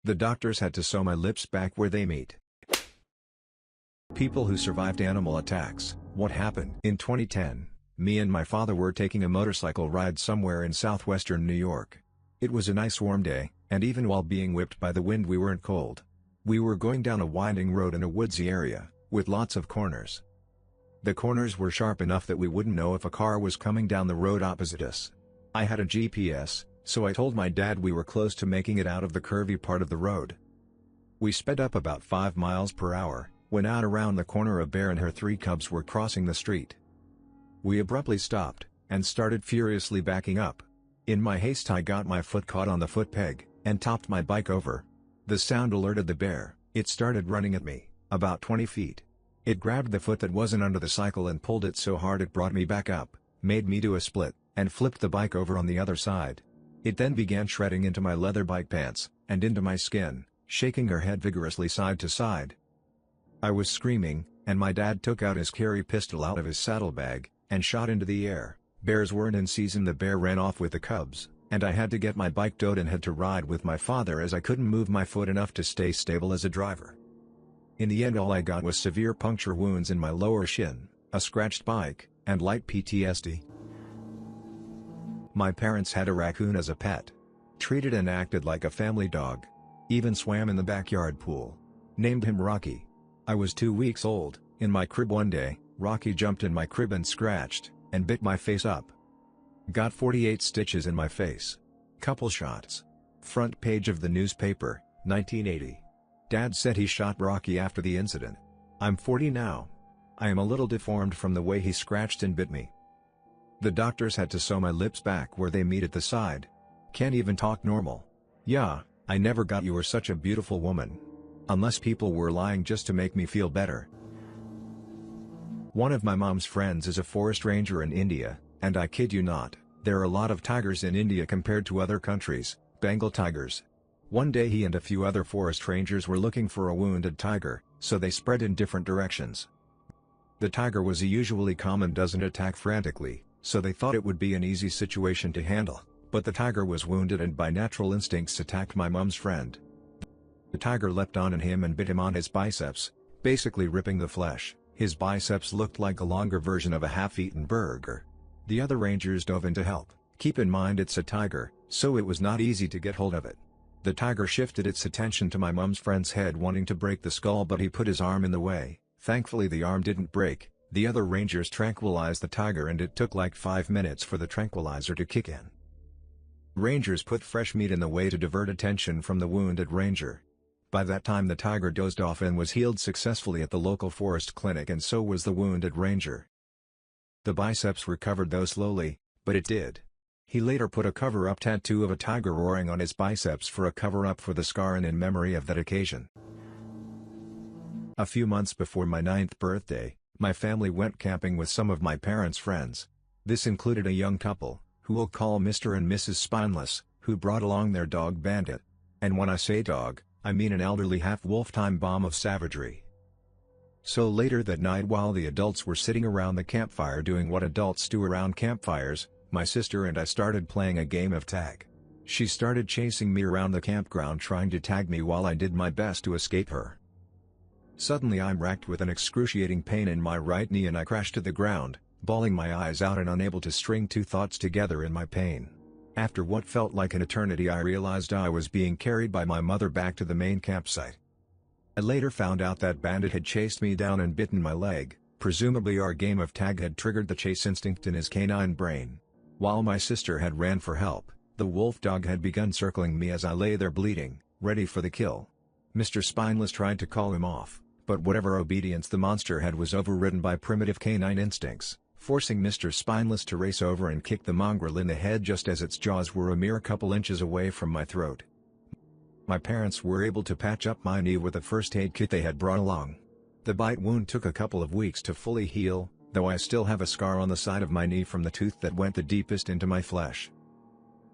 The doctors had to sew my lips back where they meet. People who survived animal attacks. What happened? In 2010, me and my father were taking a motorcycle ride somewhere in southwestern New York. It was a nice warm day, and even while being whipped by the wind we weren't cold. We were going down a winding road in a woodsy area, with lots of corners. The corners were sharp enough that we wouldn't know if a car was coming down the road opposite us. I had a GPS, so I told my dad we were close to making it out of the curvy part of the road. We sped up about 5 miles per hour, when out around the corner a bear and her 3 cubs were crossing the street. We abruptly stopped, and started furiously backing up. In my haste I got my foot caught on the foot peg, and topped my bike over. The sound alerted the bear. It started running at me, about 20 feet. It grabbed the foot that wasn't under the cycle and pulled it so hard it brought me back up, made me do a split, and flipped the bike over on the other side. It then began shredding into my leather bike pants, and into my skin, shaking her head vigorously side to side. I was screaming, and my dad took out his carry pistol out of his saddlebag, and shot into the air. Bears weren't in season. The bear ran off with the cubs, and I had to get my bike towed and had to ride with my father as I couldn't move my foot enough to stay stable as a driver. In the end all I got was severe puncture wounds in my lower shin, a scratched bike, and light PTSD. My parents had a raccoon as a pet. Treated and acted like a family dog. Even swam in the backyard pool. Named him Rocky. I was 2 weeks old. In my crib one day, Rocky jumped in my crib and scratched, and bit my face up. Got 48 stitches in my face. Couple shots. Front page of the newspaper, 1980. Dad said he shot Rocky after the incident. I'm 40 now. I am a little deformed from the way he scratched and bit me. The doctors had to sew my lips back where they meet at the side. Can't even talk normal. Yeah, I never got you were such a beautiful woman. Unless people were lying just to make me feel better. One of my mom's friends is a forest ranger in India, and I kid you not, there are a lot of tigers in India compared to other countries, Bengal tigers. One day he and a few other forest rangers were looking for a wounded tiger, so they spread in different directions. The tiger was usually calm and doesn't attack frantically, so they thought it would be an easy situation to handle, but the tiger was wounded and by natural instincts attacked my mom's friend. The tiger leapt on him and bit him on his biceps, basically ripping the flesh. His biceps looked like a longer version of a half-eaten burger. The other rangers dove in to help. Keep in mind it's a tiger, so it was not easy to get hold of it. The tiger shifted its attention to my mom's friend's head wanting to break the skull, but he put his arm in the way. Thankfully the arm didn't break. The other rangers tranquilized the tiger and it took like 5 minutes for the tranquilizer to kick in. Rangers put fresh meat in the way to divert attention from the wounded ranger. By that time the tiger dozed off and was healed successfully at the local forest clinic, and so was the wounded ranger. The biceps recovered though slowly, but it did. He later put a cover-up tattoo of a tiger roaring on his biceps for a cover-up for the scar and in memory of that occasion. A few months before my 9th birthday, my family went camping with some of my parents' friends. This included a young couple, who we'll call Mr. and Mrs. Spineless, who brought along their dog Bandit. And when I say dog, I mean an elderly half-wolf time bomb of savagery. So later that night, while the adults were sitting around the campfire doing what adults do around campfires, my sister and I started playing a game of tag. She started chasing me around the campground trying to tag me while I did my best to escape her. Suddenly I'm racked with an excruciating pain in my right knee and I crash to the ground, bawling my eyes out and unable to string two thoughts together in my pain. After what felt like an eternity I realized I was being carried by my mother back to the main campsite. I later found out that Bandit had chased me down and bitten my leg. Presumably our game of tag had triggered the chase instinct in his canine brain. While my sister had ran for help, the wolf dog had begun circling me as I lay there bleeding, ready for the kill. Mr. Spineless tried to call him off, but whatever obedience the monster had was overridden by primitive canine instincts, forcing Mr. Spineless to race over and kick the mongrel in the head just as its jaws were a mere couple inches away from my throat. My parents were able to patch up my knee with a first aid kit they had brought along. The bite wound took a couple of weeks to fully heal, though I still have a scar on the side of my knee from the tooth that went the deepest into my flesh.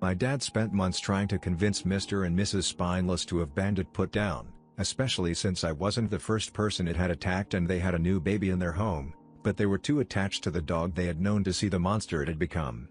My dad spent months trying to convince Mr. and Mrs. Spineless to have Bandit put down, especially since I wasn't the first person it had attacked and they had a new baby in their home, but they were too attached to the dog they had known to see the monster it had become.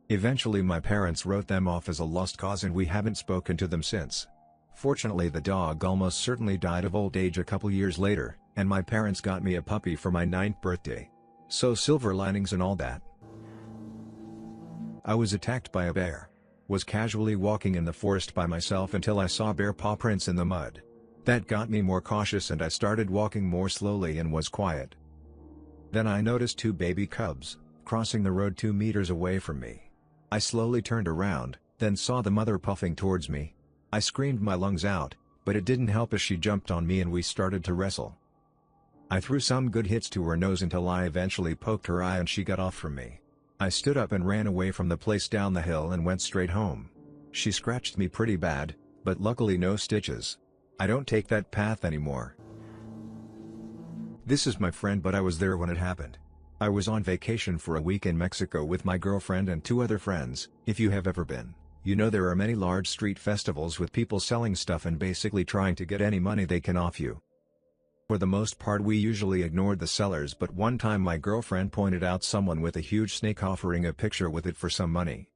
Eventually my parents wrote them off as a lost cause and we haven't spoken to them since. Fortunately the dog almost certainly died of old age a couple years later, and my parents got me a puppy for my 9th birthday. So silver linings and all that. I was attacked by a bear. Was casually walking in the forest by myself until I saw bear paw prints in the mud. That got me more cautious and I started walking more slowly and was quiet. Then I noticed 2 baby cubs, crossing the road 2 meters away from me. I slowly turned around, then saw the mother puffing towards me. I screamed my lungs out, but it didn't help as she jumped on me and we started to wrestle. I threw some good hits to her nose until I eventually poked her eye and she got off from me. I stood up and ran away from the place down the hill and went straight home. She scratched me pretty bad, but luckily no stitches. I don't take that path anymore. This is my friend, but I was there when it happened. I was on vacation for a week in Mexico with my girlfriend and 2 other friends. If you have ever been, you know there are many large street festivals with people selling stuff and basically trying to get any money they can off you. For the most part we usually ignored the sellers, but one time my girlfriend pointed out someone with a huge snake offering a picture with it for some money.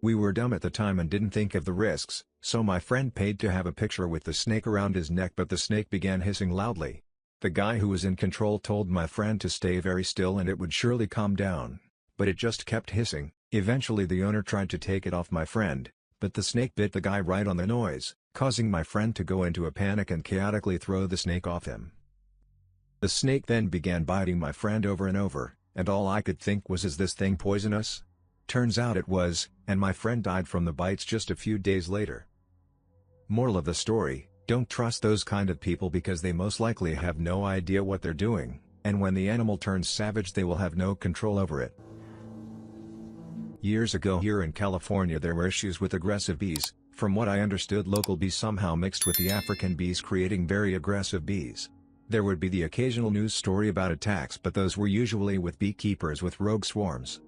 We were dumb at the time and didn't think of the risks, so my friend paid to have a picture with the snake around his neck, but the snake began hissing loudly. The guy who was in control told my friend to stay very still and it would surely calm down, but it just kept hissing. Eventually the owner tried to take it off my friend, but the snake bit the guy right on the nose, causing my friend to go into a panic and chaotically throw the snake off him. The snake then began biting my friend over and over, and all I could think was, is this thing poisonous? Turns out it was, and my friend died from the bites just a few days later. Moral of the story: don't trust those kind of people because they most likely have no idea what they're doing, and when the animal turns savage they will have no control over it. Years ago here in California there were issues with aggressive bees. From what I understood, local bees somehow mixed with the African bees, creating very aggressive bees. There would be the occasional news story about attacks, but those were usually with beekeepers with rogue swarms.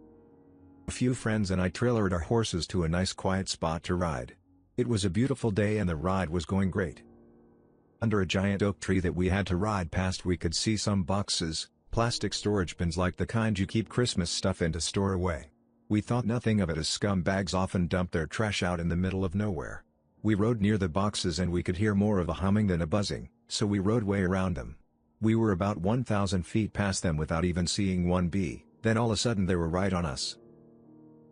A few friends and I trailered our horses to a nice quiet spot to ride. It was a beautiful day and the ride was going great. Under a giant oak tree that we had to ride past we could see some boxes, plastic storage bins like the kind you keep Christmas stuff in to store away. We thought nothing of it as scumbags often dump their trash out in the middle of nowhere. We rode near the boxes and we could hear more of a humming than a buzzing, so we rode way around them. We were about 1,000 feet past them without even seeing one bee, then all of a sudden they were right on us.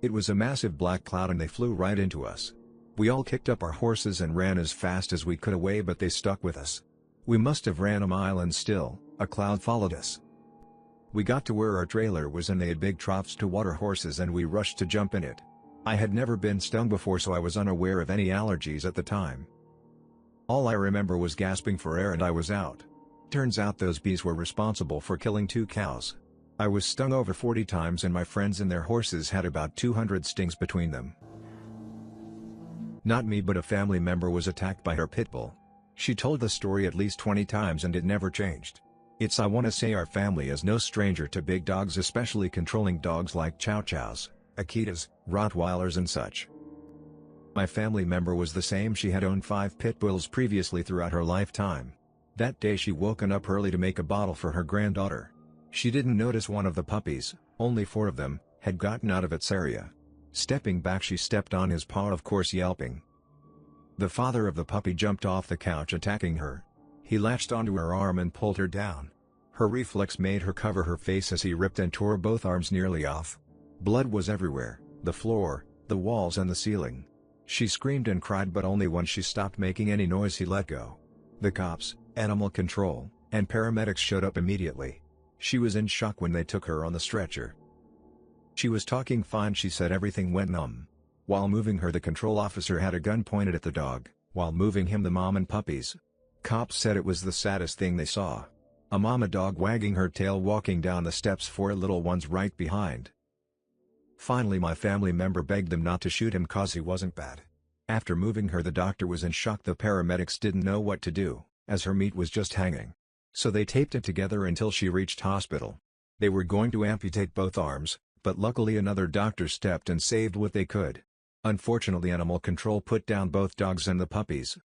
It was a massive black cloud and they flew right into us. We all kicked up our horses and ran as fast as we could away, but they stuck with us. We must have ran a mile and still, a cloud followed us. We got to where our trailer was and they had big troughs to water horses and we rushed to jump in it. I had never been stung before so I was unaware of any allergies at the time. All I remember was gasping for air and I was out. Turns out those bees were responsible for killing 2 cows. I was stung over 40 times and my friends and their horses had about 200 stings between them. Not me, but a family member was attacked by her Pitbull. She told the story at least 20 times and it never changed. I wanna say our family is no stranger to big dogs, especially controlling dogs like Chow Chows, Akitas, Rottweilers and such. My family member was the same. She had owned 5 pit bulls previously throughout her lifetime. That day she woken up early to make a bottle for her granddaughter. She didn't notice one of the puppies, only 4 of them, had gotten out of its area. Stepping back she stepped on his paw, of course yelping. The father of the puppy jumped off the couch attacking her. He latched onto her arm and pulled her down. Her reflex made her cover her face as he ripped and tore both arms nearly off. Blood was everywhere, the floor, the walls and the ceiling. She screamed and cried, but only when she stopped making any noise he let go. The cops, animal control, and paramedics showed up immediately. She was in shock when they took her on the stretcher. She was talking fine, she said everything went numb. While moving her the control officer had a gun pointed at the dog, while moving him the mom and puppies. Cops said it was the saddest thing they saw. A mama dog wagging her tail walking down the steps, 4 little ones right behind. Finally my family member begged them not to shoot him cause he wasn't bad. After moving her the doctor was in shock. The paramedics didn't know what to do, as her meat was just hanging. So they taped it together until she reached hospital. They were going to amputate both arms, but luckily another doctor stepped and saved what they could. Unfortunately animal control put down both dogs and the puppies.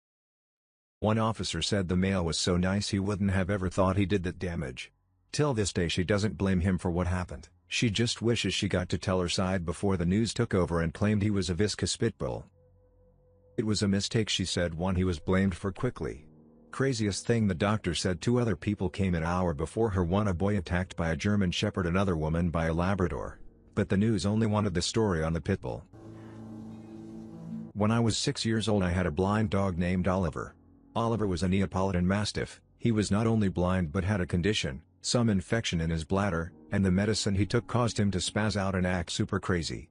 One officer said the male was so nice he wouldn't have ever thought he did that damage. Till this day she doesn't blame him for what happened. She just wishes she got to tell her side before the news took over and claimed he was a viscous pitbull. It was a mistake, she said. One he was blamed for quickly. Craziest thing, the doctor said 2 other people came an hour before her, one a boy attacked by a German Shepherd, another woman by a Labrador. But the news only wanted the story on the Pitbull. When I was 6 years old I had a blind dog named Oliver. Oliver was a Neapolitan Mastiff. He was not only blind but had a condition, some infection in his bladder, and the medicine he took caused him to spaz out and act super crazy.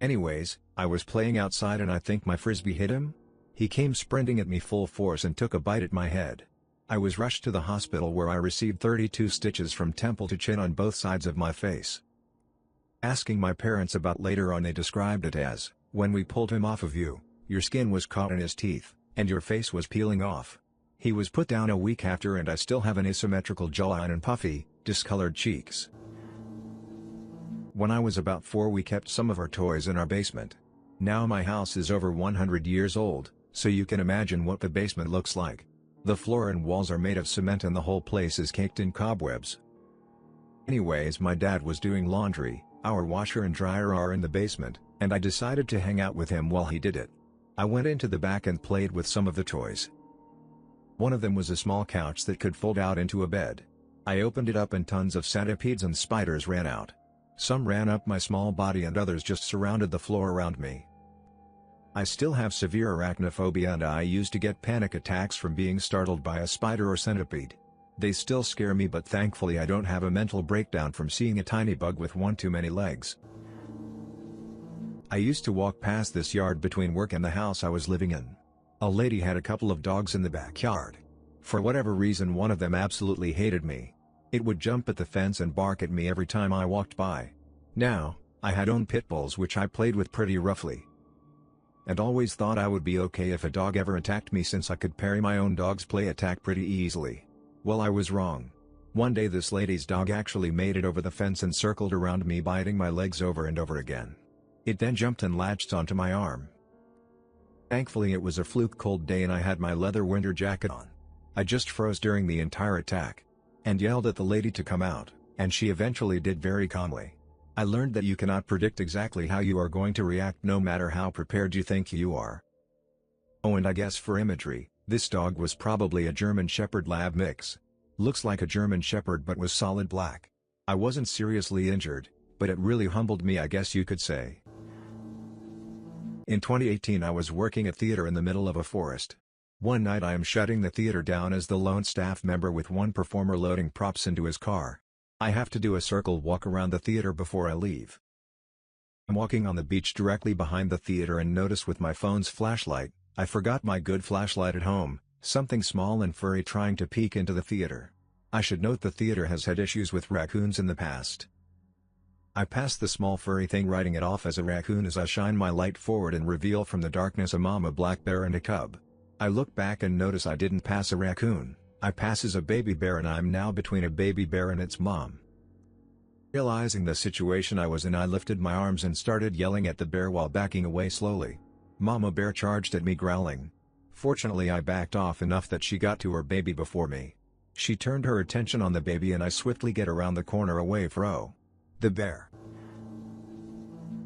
Anyways, I was playing outside and I think my frisbee hit him? He came sprinting at me full force and took a bite at my head. I was rushed to the hospital where I received 32 stitches from temple to chin on both sides of my face. Asking my parents about later on, they described it as, when we pulled him off of you, your skin was caught in his teeth, and your face was peeling off. He was put down a week after and I still have an asymmetrical jawline and puffy, discolored cheeks. When I was about 4 we kept some of our toys in our basement. Now my house is over 100 years old, so you can imagine what the basement looks like. The floor and walls are made of cement and the whole place is caked in cobwebs. Anyways, my dad was doing laundry, our washer and dryer are in the basement, and I decided to hang out with him while he did it. I went into the back and played with some of the toys. One of them was a small couch that could fold out into a bed. I opened it up and tons of centipedes and spiders ran out. Some ran up my small body and others just surrounded the floor around me. I still have severe arachnophobia and I used to get panic attacks from being startled by a spider or centipede. They still scare me, but thankfully I don't have a mental breakdown from seeing a tiny bug with one too many legs. I used to walk past this yard between work and the house I was living in. A lady had a couple of dogs in the backyard. For whatever reason one of them absolutely hated me. It would jump at the fence and bark at me every time I walked by. Now, I had owned pit bulls which I played with pretty roughly. And always thought I would be okay if a dog ever attacked me since I could parry my own dog's play attack pretty easily. Well, I was wrong. One day this lady's dog actually made it over the fence and circled around me, biting my legs over and over again. It then jumped and latched onto my arm. Thankfully it was a fluke cold day and I had my leather winter jacket on. I just froze during the entire attack. And yelled at the lady to come out, and she eventually did very calmly. I learned that you cannot predict exactly how you are going to react no matter how prepared you think you are. Oh, and I guess for imagery, this dog was probably a German Shepherd Lab mix. Looks like a German Shepherd but was solid black. I wasn't seriously injured, but it really humbled me, I guess you could say. In 2018 I was working at theater in the middle of a forest. One night I am shutting the theater down as the lone staff member with one performer loading props into his car. I have to do a circle walk around the theater before I leave. I'm walking on the beach directly behind the theater and notice with my phone's flashlight, I forgot my good flashlight at home, something small and furry trying to peek into the theater. I should note the theater has had issues with raccoons in the past. I pass the small furry thing, writing it off as a raccoon as I shine my light forward and reveal from the darkness a mama black bear and a cub. I look back and notice I didn't pass a raccoon, I passes a baby bear and I'm now between a baby bear and its mom. Realizing the situation I was in, I lifted my arms and started yelling at the bear while backing away slowly. Mama bear charged at me growling. Fortunately I backed off enough that she got to her baby before me. She turned her attention on the baby and I swiftly get around the corner away from the bear.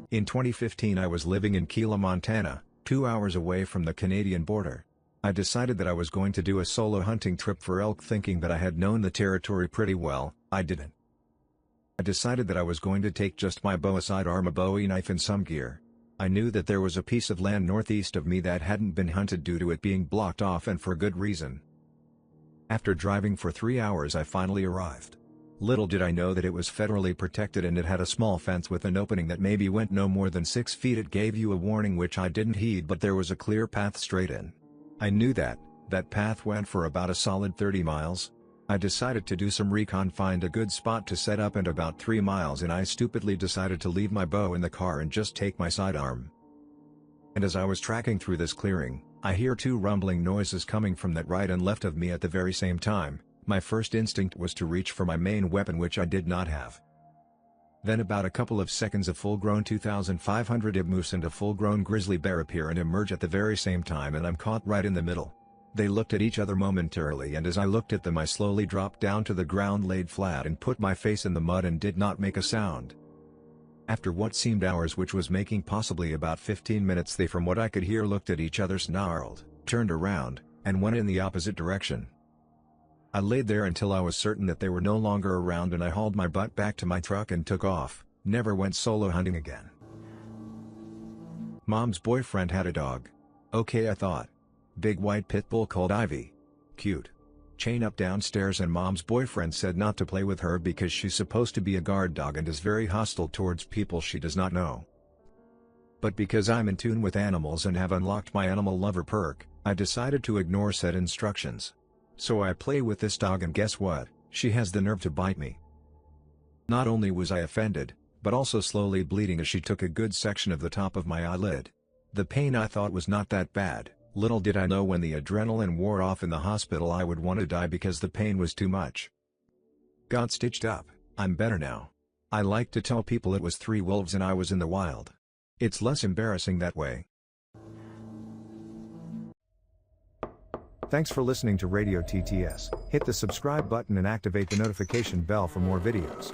In 2015 I was living in Keela, Montana, 2 hours away from the Canadian border. I decided that I was going to do a solo hunting trip for elk, thinking that I had known the territory pretty well. I didn't. I decided that I was going to take just my bow, a sidearm, a Bowie knife and some gear. I knew that there was a piece of land northeast of me that hadn't been hunted due to it being blocked off, and for good reason. After driving for 3 hours I finally arrived. Little did I know that it was federally protected and it had a small fence with an opening that maybe went no more than 6 feet. It gave you a warning which I didn't heed, but there was a clear path straight in. I knew that path went for about a solid 30 miles. I decided to do some recon, find a good spot to set up, and about 3 miles in I stupidly decided to leave my bow in the car and just take my sidearm. And as I was tracking through this clearing, I hear 2 rumbling noises coming from that right and left of me at the very same time. My first instinct was to reach for my main weapon, which I did not have. Then about a couple of seconds a full-grown 2,500 IB moose and a full-grown grizzly bear appear and emerge at the very same time, and I'm caught right in the middle. They looked at each other momentarily, and as I looked at them I slowly dropped down to the ground, laid flat and put my face in the mud and did not make a sound. After what seemed hours, which was making possibly about 15 minutes, they, from what I could hear, looked at each other, snarled, turned around, and went in the opposite direction. I laid there until I was certain that they were no longer around, and I hauled my butt back to my truck and took off. Never went solo hunting again. Mom's boyfriend had a dog. Okay, I thought. Big white Pitbull called Ivy. Cute. Chain up downstairs, and Mom's boyfriend said not to play with her because she's supposed to be a guard dog and is very hostile towards people she does not know. But because I'm in tune with animals and have unlocked my animal lover perk, I decided to ignore said instructions. So I play with this dog, and guess what? She has the nerve to bite me. Not only was I offended, but also slowly bleeding as she took a good section of the top of my eyelid. The pain I thought was not that bad. Little did I know when the adrenaline wore off in the hospital I would want to die because the pain was too much. Got stitched up. I'm better now. I like to tell people it was 3 wolves and I was in the wild. It's less embarrassing that way. Thanks for listening to Radio TTS. Hit the subscribe button and activate the notification bell for more videos.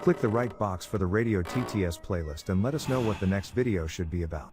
Click the right box for the Radio TTS playlist and let us know what the next video should be about.